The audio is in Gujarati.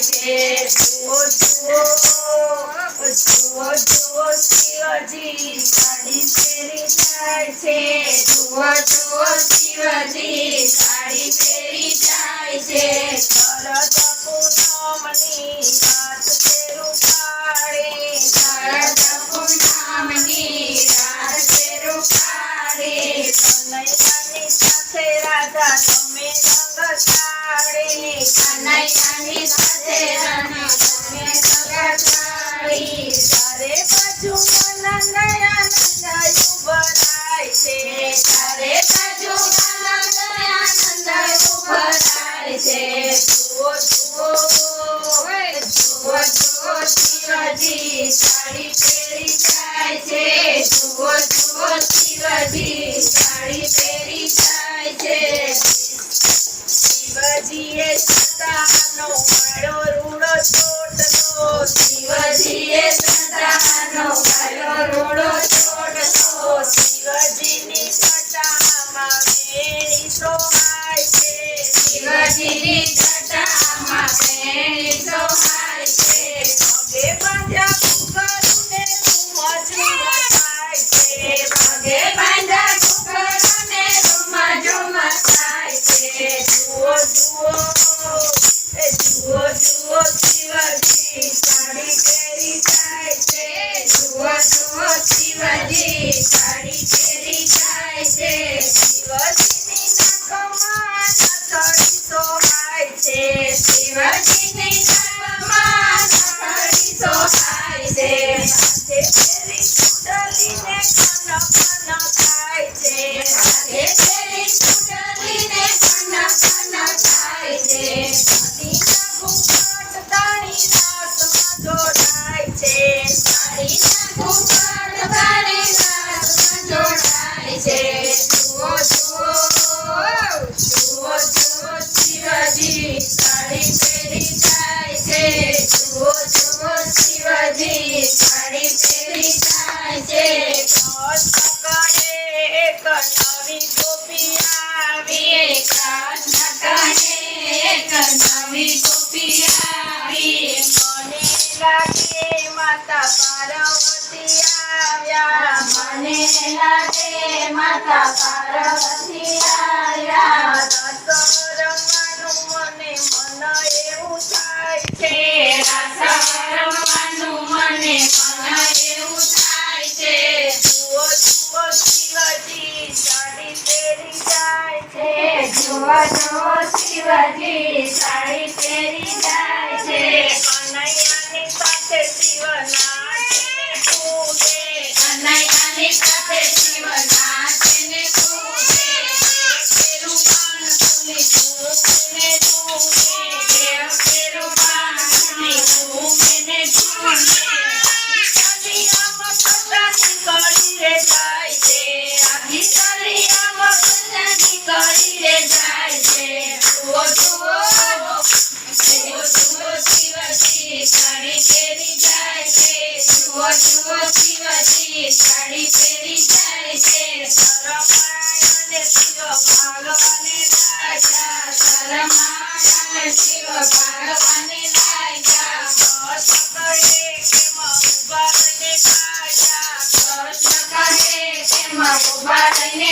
છે જુઓ જુઓ જુઓ જુઓ શિવજી સાડી પહેરી જાય છે જુઓ જુઓ શિવજી સાડી પહેરી જાય છે શરદ પૂનમની રાત તે રૂપાળે શરદ પૂનમની રાત તે રૂપાળે કનૈયાની સાથે રાધા તમે રંગ ચાળે કનૈયાની સાથે રાધા તમે રંગ ચાળી તારે બાજુ નંદયા ભરાય છે તારે બાજુ નંદયા ભરાય છે જુઓ જુઓ જુઓ જુઓ શિવજી સાડી પહેરી જાય છે જુઓ જુઓ શિવજી સાડી પહેરી જાય છે શિવજીએ સતાનો માળો રૂડો ચોટલો શિવજીએ સતાનો માળો રૂડો ચોટલો શિવજીની જટામાં વેણી સોહાય છે શિવજીની જટામાં વેણી સોહાય છે પગે બાંધ્યા ઘૂંઘરૂને રૂમ થાય છે પગે બાંધ્યા ઘૂંઘરૂને રૂમ થાય છે જુઓ જુઓ જુઓ જુઓ શિવજી સાડી પહેરી જાય છે જુઓ જુઓ શિવજી સાડી પહેરી જાય છે શિવજીની નાકમાં નથડી સોહાય છે શિવજીની નાકમાં નથડી સોહાય છે હાથે ફેરી કુંડલીને કન કન થાય છે હાથે ફેરી કુંડલીને કન કન થાય છે સાડીના ઘૂંઘટ તાળીના હાથમાં જોડાય છે સાડીના ઘૂંઘટ તાળીના હાથમાં જોડાય છે જુઓ જુઓ જુઓ જુઓ શિવજી સાડી પહેરી જાય છે જુઓ જુઓ શિવજી સાડી પહેરી જાય છે કૃષ્ણ એક નવી ગોપી આવી કૃષ્ણ એક નવી ગોપી આવી મને લાગે માતા પાર્વતી આવ્યા મને લાગે માતા પાર્વતી આવ્યા રસ રમવાનું મને મન એવું થાય છે રસ રમવાનું મને મન એવું થાય છે જુઓ જુઓ શિવજી સાડી પહેરી જાય છે જુઓ જુઓ શિવજી સાડી પહેરી જાય છે કનૈયાની સાથે શિવ નાચે કૂદે કનૈયાની સાથે શિવ નાચે ને કૂદે પેરું પાન ફૂલી ઝૂમે ને ઝૂમે પેરું પાન ફૂલી ઝૂમે ને ઝૂમે નીકળી રે જાય છે આખી સળિયામાં બધા નીકળી રે જાય છે જુઓ જુઓ જુઓ જુઓ શિવજી સાડી પહેરી જાય છે જુઓ જુઓ શિવજી સાડી પહેરી જાય છે શરમાય શિવ ભાગવાને લાગ્યા શરમાય શિવ ભાગવાને લાગ્યા કૃષ્ણ કહે કેમાં ઉભા રહીને ભાગ્યા કૃષ્ણ કહે કેમાં ઉભા રહીને